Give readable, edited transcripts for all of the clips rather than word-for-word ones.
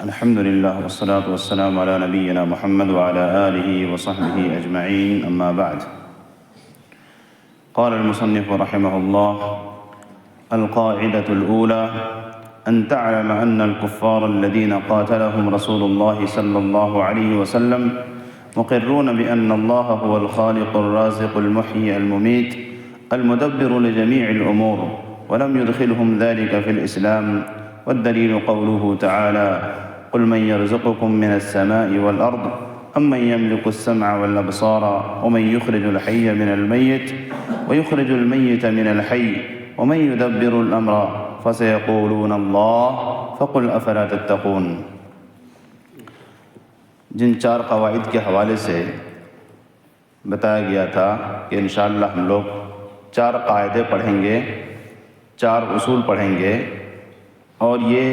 الحمد لله والصلاة والسلام على نبينا محمد وعلى آله وصحبه أجمعين، أما بعد. قال المصنف رحمه الله: القاعدة الأولى أن تعلم أن الكفار الذين قاتلهم رسول الله صلى الله عليه وسلم مقرون بأن الله هو الخالق الرازق المحيي المميت المدبر لجميع الأمور، ولم يدخلهم ذلك في الإسلام. والدليل قوله تعالى: قل من يرزقكم من السماء والأرض أمن يملك السمع والأبصار ومن يخرج الحي من الميت ويخرج الميت من الحي ومن يدبر الأمر فسيقولون الله فقل أفلا تتقون. جن چار قواعد کے حوالے سے بتایا گیا تھا کہ انشاءاللہ ہم لوگ چار قاعدے پڑھیں گے، چار اصول پڑھیں گے، اور یہ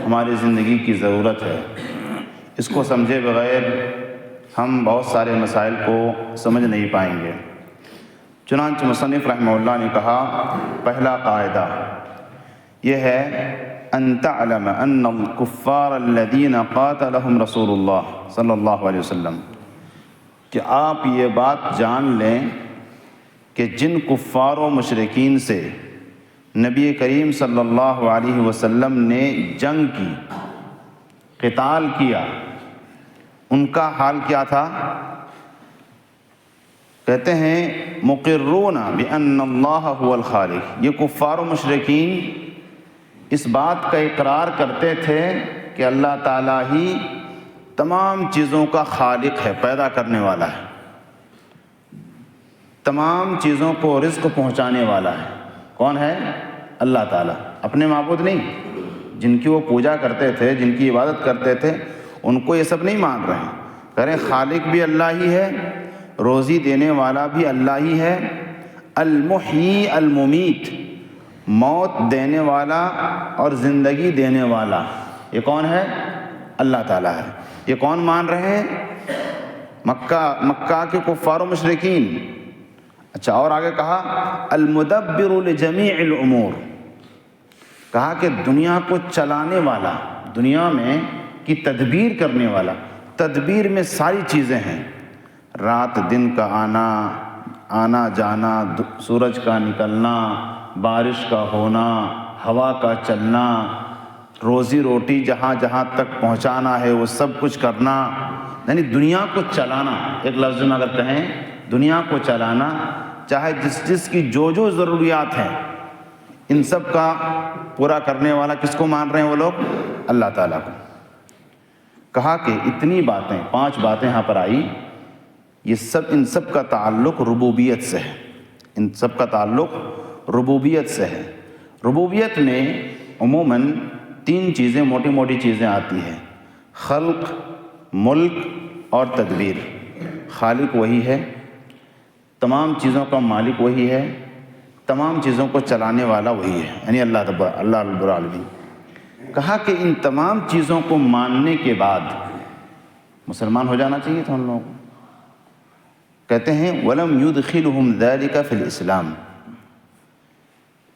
ہماری زندگی کی ضرورت ہے. اس کو سمجھے بغیر ہم بہت سارے مسائل کو سمجھ نہیں پائیں گے. چنانچہ مصنف رحمہ اللہ نے کہا، پہلا قاعدہ یہ ہے: ان تعلم ان الکفار الذین قاتلهم رسول اللہ صلی اللہ علیہ وسلم، کہ آپ یہ بات جان لیں کہ جن کفار و مشرکین سے نبی کریم صلی اللہ علیہ وسلم نے جنگ کی، قتال کیا، ان کا حال کیا تھا؟ کہتے ہیں مقرون بأن اللہ هو الخالق. یہ کفار و مشرکین اس بات کا اقرار کرتے تھے کہ اللہ تعالیٰ ہی تمام چیزوں کا خالق ہے، پیدا کرنے والا ہے، تمام چیزوں کو رزق پہنچانے والا ہے. کون ہے؟ اللہ تعالیٰ. اپنے معبود نہیں، جن کی وہ پوجا کرتے تھے، جن کی عبادت کرتے تھے، ان کو یہ سب نہیں مان رہے ہیں. کہہ رہے ہیں خالق بھی اللہ ہی ہے، روزی دینے والا بھی اللہ ہی ہے، المحیی الممیت، موت دینے والا اور زندگی دینے والا، یہ کون ہے؟ اللہ تعالیٰ ہے. یہ کون مان رہے ہیں؟ مکہ کے کفار و مشرکین. اچھا، اور آگے کہا المدبر لجمیع الامور، کہا کہ دنیا کو چلانے والا، دنیا میں کی تدبیر کرنے والا. تدبیر میں ساری چیزیں ہیں، رات دن کا آنا جانا، سورج کا نکلنا، بارش کا ہونا، ہوا کا چلنا، روزی روٹی جہاں جہاں تک پہنچانا ہے وہ سب کچھ کرنا، یعنی دنیا کو چلانا. ایک لفظ میں اگر کہیں دنیا کو چلانا، چاہے جس کی جو ضروریات ہیں ان سب کا پورا کرنے والا کس کو مان رہے ہیں وہ لوگ؟ اللہ تعالیٰ کو. کہا کہ اتنی باتیں، 5 باتیں یہاں پر آئی، یہ سب، ان سب کا تعلق ربوبیت سے ہے. ان سب کا تعلق ربوبیت سے ہے. ربوبیت میں عموماً 3 چیزیں، موٹی موٹی چیزیں آتی ہیں: خلق، ملک اور تدبیر. خالق وہی ہے، تمام چیزوں کا مالک وہی ہے، تمام چیزوں کو چلانے والا وہی ہے، یعنی اللہ رب العالمین. کہا کہ ان تمام چیزوں کو ماننے کے بعد مسلمان ہو جانا چاہیے تھا ان لوگوں کو. کہتے ہیں وَلَمْ يُدْخِلْهُمْ ذَلِكَ فِي الْإِسْلَامِ،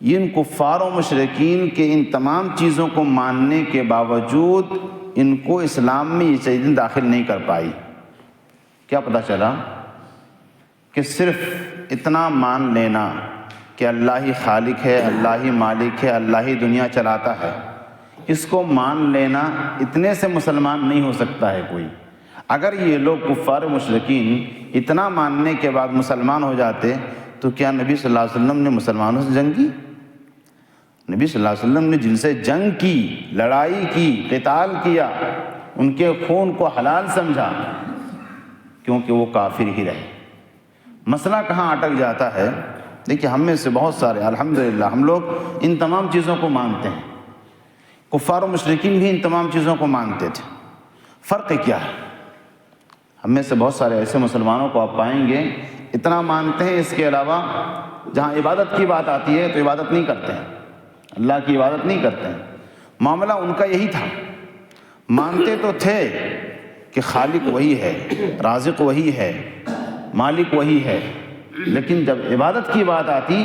ان کفار و مشرکین کے ان تمام چیزوں کو ماننے کے باوجود ان کو اسلام میں یہ چیزیں داخل نہیں کر پائی. کیا پتہ چلا؟ کہ صرف اتنا مان لینا کہ اللہ ہی خالق ہے، اللہ ہی مالک ہے، اللہ ہی دنیا چلاتا ہے، اس کو مان لینا، اتنے سے مسلمان نہیں ہو سکتا ہے کوئی. اگر یہ لوگ کفار و مشرکین اتنا ماننے کے بعد مسلمان ہو جاتے تو کیا نبی صلی اللہ علیہ وسلم نے مسلمانوں سے جنگ کی؟ نبی صلی اللہ علیہ وسلم نے جن سے جنگ کی، لڑائی کی، قتال کیا، ان کے خون کو حلال سمجھا، کیونکہ وہ کافر ہی رہے. مسئلہ کہاں اٹک جاتا ہے؟ دیکھیے ہم میں سے بہت سارے الحمدللہ ہم لوگ ان تمام چیزوں کو مانتے ہیں. کفار و مشرکین بھی ان تمام چیزوں کو مانتے تھے. فرق کیا ہے؟ ہم میں سے بہت سارے ایسے مسلمانوں کو آپ پائیں گے اتنا مانتے ہیں، اس کے علاوہ جہاں عبادت کی بات آتی ہے تو عبادت نہیں کرتے ہیں، اللہ کی عبادت نہیں کرتے ہیں. معاملہ ان کا یہی تھا، مانتے تو تھے کہ خالق وہی ہے، رازق وہی ہے، مالک وہی ہے، لیکن جب عبادت کی بات آتی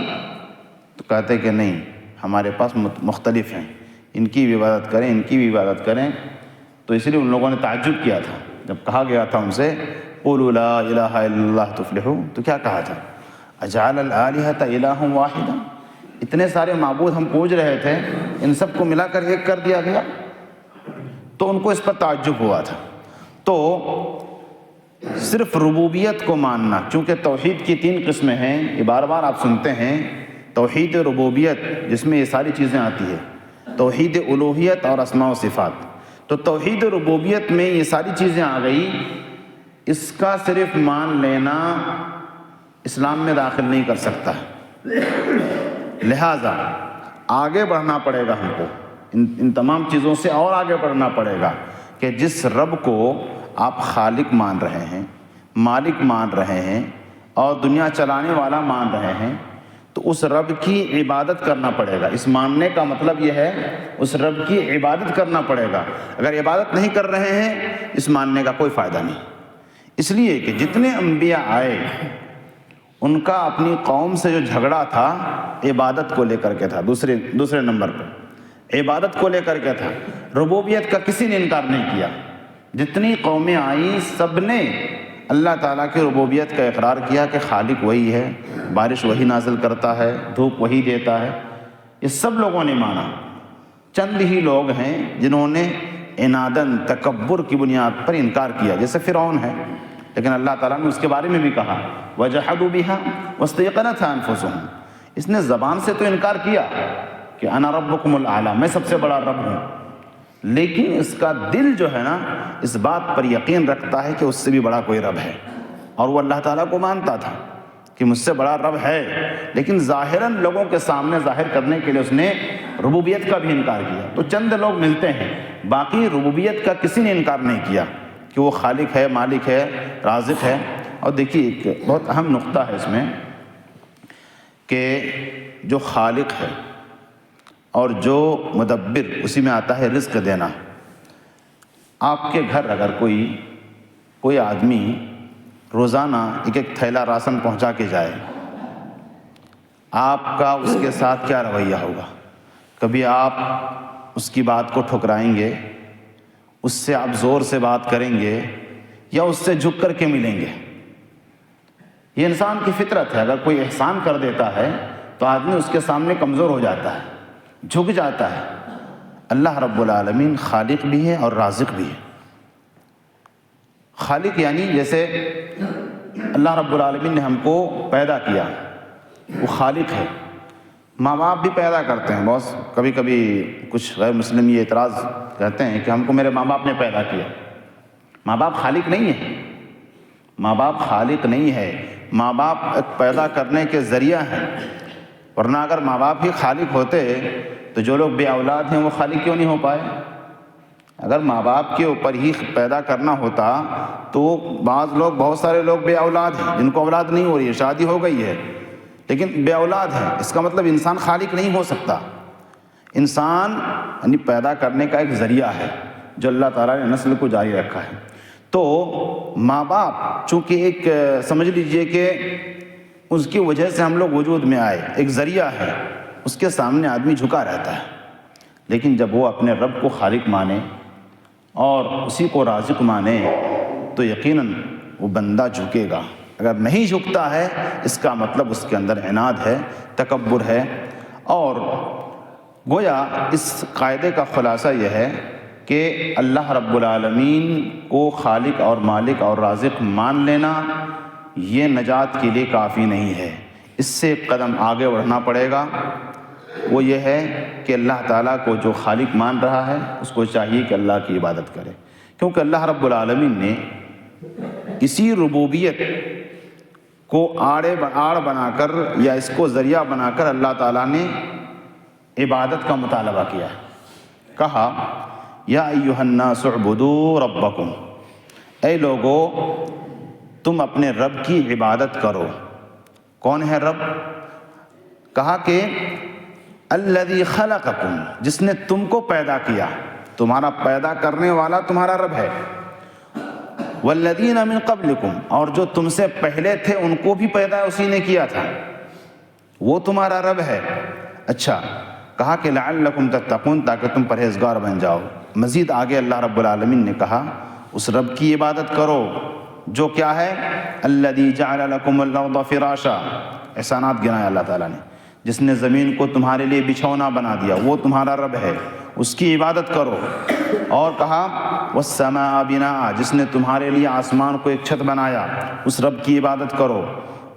تو کہتے کہ نہیں، ہمارے پاس مختلف ہیں. ان کی بھی عبادت کریں، ان کی بھی عبادت کریں۔ تو اس لیے ان لوگوں نے تعجب کیا تھا جب کہا گیا تھا ان سے قولوا لا الہ الا اللہ تفلحوا، تو کیا کہا تھا؟ اجعل الآلہۃ الہا واحدا، اتنے سارے معبود ہم پوج رہے تھے، ان سب کو ملا کر ایک کر دیا گیا۔ تو ان کو اس پر تعجب ہوا تھا۔ تو صرف ربوبیت کو ماننا، چونکہ توحید کی 3 قسمیں ہیں، یہ بار بار آپ سنتے ہیں، توحید ربوبیت جس میں یہ ساری چیزیں آتی ہے، توحید الوہیت اور اسماء و صفات۔ تو توحید ربوبیت میں یہ ساری چیزیں آ گئی، اس کا صرف مان لینا اسلام میں داخل نہیں کر سکتا، لہٰذا آگے بڑھنا پڑے گا ہم کو ان تمام چیزوں سے، اور آگے بڑھنا پڑے گا کہ جس رب کو آپ خالق مان رہے ہیں، مالک مان رہے ہیں اور دنیا چلانے والا مان رہے ہیں، تو اس رب کی عبادت کرنا پڑے گا۔ اس ماننے کا مطلب یہ ہے اس رب کی عبادت کرنا پڑے گا۔ اگر عبادت نہیں کر رہے ہیں، اس ماننے کا کوئی فائدہ نہیں۔ اس لیے کہ جتنے انبیاء آئے ان کا اپنی قوم سے جو جھگڑا تھا عبادت کو لے کر کے تھا، دوسرے نمبر پر عبادت کو لے کر کے تھا۔ ربوبیت کا کسی نے انکار نہیں کیا۔ جتنی قومیں آئیں سب نے اللہ تعالیٰ کی ربوبیت کا اقرار کیا کہ خالق وہی ہے، بارش وہی نازل کرتا ہے، دھوپ وہی دیتا ہے، یہ سب لوگوں نے مانا۔ چند ہی لوگ ہیں جنہوں نے عناداً تکبر کی بنیاد پر انکار کیا، جیسے فرعون ہے، لیکن اللہ تعالیٰ نے اس کے بارے میں بھی کہا وَجَحَدُوا بِهَا وَاسْتَيْقَنَتْهَا أَنفُسُهُمْ، اس نے زبان سے تو انکار کیا کہ انا ربکم الاعلیٰ، میں سب سے بڑا رب ہوں، لیکن اس کا دل جو ہے نا اس بات پر یقین رکھتا ہے کہ اس سے بھی بڑا کوئی رب ہے، اور وہ اللہ تعالیٰ کو مانتا تھا کہ مجھ سے بڑا رب ہے، لیکن ظاہراً لوگوں کے سامنے ظاہر کرنے کے لیے اس نے ربوبیت کا بھی انکار کیا۔ تو چند لوگ ملتے ہیں، باقی ربوبیت کا کسی نے انکار نہیں کیا کہ وہ خالق ہے، مالک ہے، رازق ہے۔ اور دیکھیے ایک بہت اہم نقطہ ہے اس میں کہ جو خالق ہے اور جو مدبر، اسی میں آتا ہے رزق دینا۔ آپ کے گھر اگر کوئی آدمی روزانہ ایک تھیلا راشن پہنچا کے جائے، آپ کا اس کے ساتھ کیا رویہ ہوگا؟ کبھی آپ اس کی بات کو ٹھکرائیں گے، اس سے آپ زور سے بات کریں گے، یا اس سے جھک کر کے ملیں گے؟ یہ انسان کی فطرت ہے، اگر کوئی احسان کر دیتا ہے تو آدمی اس کے سامنے کمزور ہو جاتا ہے، جھک جاتا ہے۔ اللہ رب العالمین خالق بھی ہے اور رازق بھی ہے۔ خالق یعنی جیسے اللہ رب العالمین نے ہم کو پیدا کیا، وہ خالق ہے۔ ماں باپ بھی پیدا کرتے ہیں، بہت کبھی کچھ غیر مسلم یہ اعتراض کرتے ہیں کہ ہم کو میرے ماں باپ نے پیدا کیا۔ ماں باپ خالق نہیں ہے، ماں باپ خالق نہیں ہے، ماں باپ ایک پیدا کرنے کے ذریعہ ہیں، ورنہ اگر ماں باپ ہی خالق ہوتے تو جو لوگ بے اولاد ہیں وہ خالق کیوں نہیں ہو پائے؟ اگر ماں باپ کے اوپر ہی پیدا کرنا ہوتا تو بہت سارے لوگ بے اولاد ہیں، جن کو اولاد نہیں ہو رہی ہے، شادی ہو گئی ہے لیکن بے اولاد ہے، اس کا مطلب انسان خالق نہیں ہو سکتا۔ انسان یعنی پیدا کرنے کا ایک ذریعہ ہے جو اللہ تعالیٰ نے نسل کو جاری رکھا ہے۔ تو ماں باپ چونکہ ایک سمجھ لیجئے کہ اس کی وجہ سے ہم لوگ وجود میں آئے، ایک ذریعہ ہے، اس کے سامنے آدمی جھکا رہتا ہے۔ لیکن جب وہ اپنے رب کو خالق مانے اور اسی کو رازق مانے تو یقیناً وہ بندہ جھکے گا۔ اگر نہیں جھکتا ہے اس کا مطلب اس کے اندر عناد ہے، تکبر ہے۔ اور گویا اس قاعدے کا خلاصہ یہ ہے کہ اللہ رب العالمین کو خالق اور مالک اور رازق مان لینا یہ نجات کے لیے کافی نہیں ہے، اس سے ایک قدم آگے بڑھنا پڑے گا۔ وہ یہ ہے کہ اللہ تعالیٰ کو جو خالق مان رہا ہے اس کو چاہیے کہ اللہ کی عبادت کرے، کیونکہ اللہ رب العالمین نے اسی ربوبیت کو آڑ بنا کر یا اس کو ذریعہ بنا کر اللہ تعالیٰ نے عبادت کا مطالبہ کیا ہے۔ کہا یا ایھا الناس اعبدوا ربکم، اے لوگو تم اپنے رب کی عبادت کرو۔ کون ہے رب؟ کہا کہ الذی خلقکم، جس نے تم کو پیدا کیا، تمہارا پیدا کرنے والا تمہارا رب ہے۔ والذین من قبلکم، اور جو تم سے پہلے تھے ان کو بھی پیدا اسی نے کیا تھا، وہ تمہارا رب ہے۔ اچھا، کہا کہ لعلکم تتقون، تاکہ تم پرہیزگار بن جاؤ۔ مزید آگے اللہ رب العالمین نے کہا اس رب کی عبادت کرو جو کیا ہے، الذی جعل لکم الارض فراشا، احسانات گنائے اللہ تعالیٰ نے، جس نے زمین کو تمہارے لیے بچھونا بنا دیا، وہ تمہارا رب ہے، اس کی عبادت کرو۔ اور کہا والسماء بناء، جس نے تمہارے لیے آسمان کو ایک چھت بنایا، اس رب کی عبادت کرو۔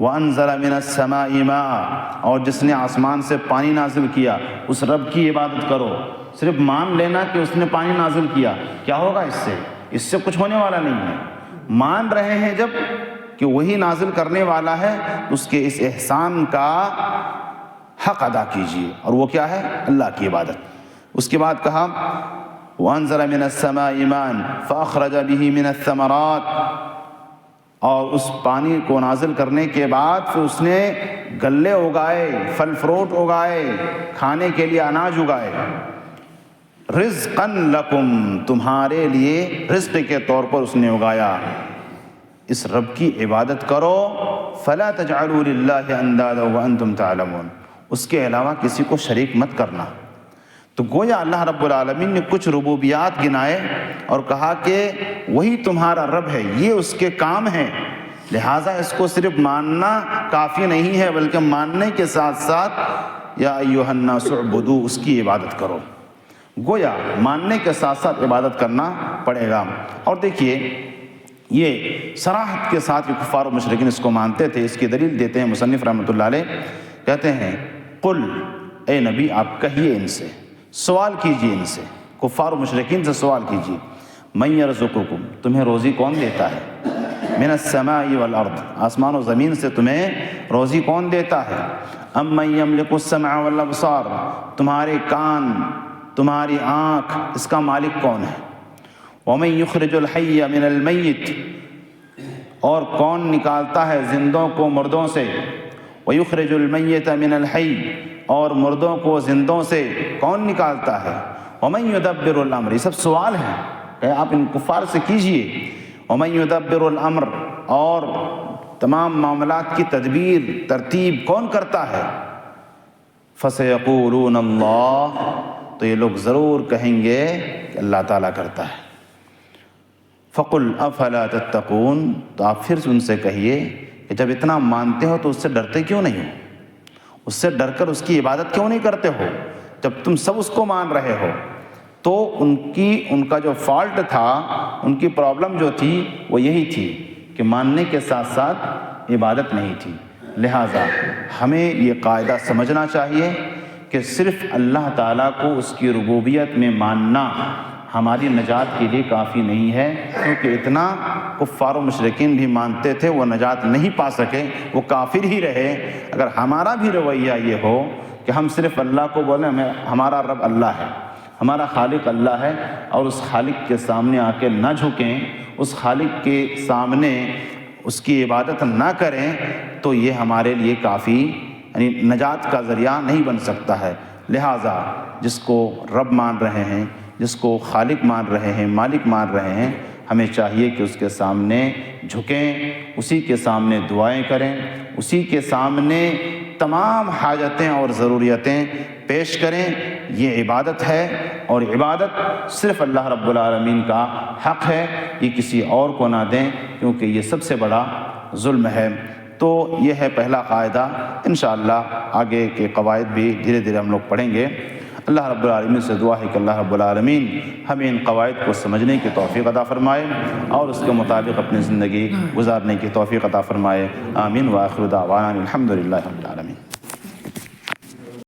وانزل من السماء ماء، اور جس نے آسمان سے پانی نازل کیا، اس رب کی عبادت کرو۔ صرف مان لینا کہ اس نے پانی نازل کیا، کیا ہوگا اس سے کچھ ہونے والا نہیں ہے۔ مان رہے ہیں جب کہ وہی نازل کرنے والا ہے، اس کے اس احسان کا حق ادا کیجیے، اور وہ کیا ہے، اللہ کی عبادت۔ اس کے بعد کہا وانزل من السماء ماء فاخرج به من الثمرات، اور اس پانی کو نازل کرنے کے بعد پھر اس نے غلے اگائے، پھل فروٹ اگائے، کھانے کے لیے اناج اگائے۔ رزقا لکم، تمہارے لیے رزق کے طور پر اس نے اگایا۔ اس رب کی عبادت کرو۔ فلا تجعلوا للہ اندادا وانتم تعلمون، اس کے علاوہ کسی کو شریک مت کرنا۔ تو گویا اللہ رب العالمین نے کچھ ربوبیات گنائے اور کہا کہ وہی تمہارا رب ہے، یہ اس کے کام ہیں، لہٰذا اس کو صرف ماننا کافی نہیں ہے، بلکہ ماننے کے ساتھ ساتھ یا ایھا الناس اعبدوا، اس کی عبادت کرو۔ گویا ماننے کے ساتھ ساتھ عبادت کرنا پڑے گا۔ اور دیکھیے یہ صراحت کے ساتھ کفار و مشرکین اس کو مانتے تھے۔ اس کی دلیل دیتے ہیں مصنف رحمۃ اللہ علیہ، کہتے ہیں قل، اے نبی آپ کہیے ان سے، سوال کیجیے ان سے، کفار و مشرکین سے سوال کیجیے، من یرزقکم، تمہیں روزی کون دیتا ہے، من السماء والارض، آسمان و زمین سے تمہیں روزی کون دیتا ہے، ام من یملک السمع والابصار، تمہارے کان، تمہاری آنکھ، اس کا مالک کون ہے، ومن یخرج الحی من المیت، اور کون نکالتا ہے زندوں کو مردوں سے، ویخرج المیت من الحی، اور مردوں کو زندوں سے کون نکالتا ہے، ومن یدبر الامر، یہ سب سوال ہیں کہ آپ ان کفار سے کیجئے، ومن یدبر الامر، اور تمام معاملات کی تدبیر ترتیب کون کرتا ہے، فسیقولون اللہ، تو یہ لوگ ضرور کہیں گے کہ اللہ تعالیٰ کرتا ہے۔ فقل افلا تتقون، تو آپ پھر ان سے کہیے کہ جب اتنا مانتے ہو تو اس سے ڈرتے کیوں نہیں ہو، اس سے ڈر کر اس کی عبادت کیوں نہیں کرتے ہو؟ جب تم سب اس کو مان رہے ہو تو ان کا جو فالٹ تھا، ان کی پرابلم جو تھی وہ یہی تھی کہ ماننے کے ساتھ ساتھ عبادت نہیں تھی۔ لہٰذا ہمیں یہ قاعدہ سمجھنا چاہیے کہ صرف اللہ تعالیٰ کو اس کی ربوبیت میں ماننا ہماری نجات کے لیے کافی نہیں ہے، کیونکہ اتنا کفار و مشرکین بھی مانتے تھے، وہ نجات نہیں پا سکے، وہ کافر ہی رہے۔ اگر ہمارا بھی رویہ یہ ہو کہ ہم صرف اللہ کو بولیں، ہمارا رب اللہ ہے، ہمارا خالق اللہ ہے، اور اس خالق کے سامنے آ کے نہ جھکیں، اس خالق کے سامنے اس کی عبادت نہ کریں، تو یہ ہمارے لیے کافی یعنی نجات کا ذریعہ نہیں بن سکتا ہے۔ لہٰذا جس کو رب مان رہے ہیں، جس کو خالق مان رہے ہیں، مالک مان رہے ہیں، ہمیں چاہیے کہ اس کے سامنے جھکیں، اسی کے سامنے دعائیں کریں، اسی کے سامنے تمام حاجتیں اور ضروریتیں پیش کریں۔ یہ عبادت ہے، اور عبادت صرف اللہ رب العالمین کا حق ہے، یہ کسی اور کو نہ دیں، کیونکہ یہ سب سے بڑا ظلم ہے۔ تو یہ ہے پہلا قاعدہ۔ انشاءاللہ آگے کے قواعد بھی دھیرے دھیرے ہم لوگ پڑھیں گے۔ اللہ رب العالمین سے دعا ہے کہ اللہ رب العالمین ہمیں ان قواعد کو سمجھنے کی توفیق عطا فرمائے اور اس کے مطابق اپنی زندگی گزارنے کی توفیق عطا فرمائے۔ آمین۔ وآخر دعوانا الحمد للہ رب العالمین۔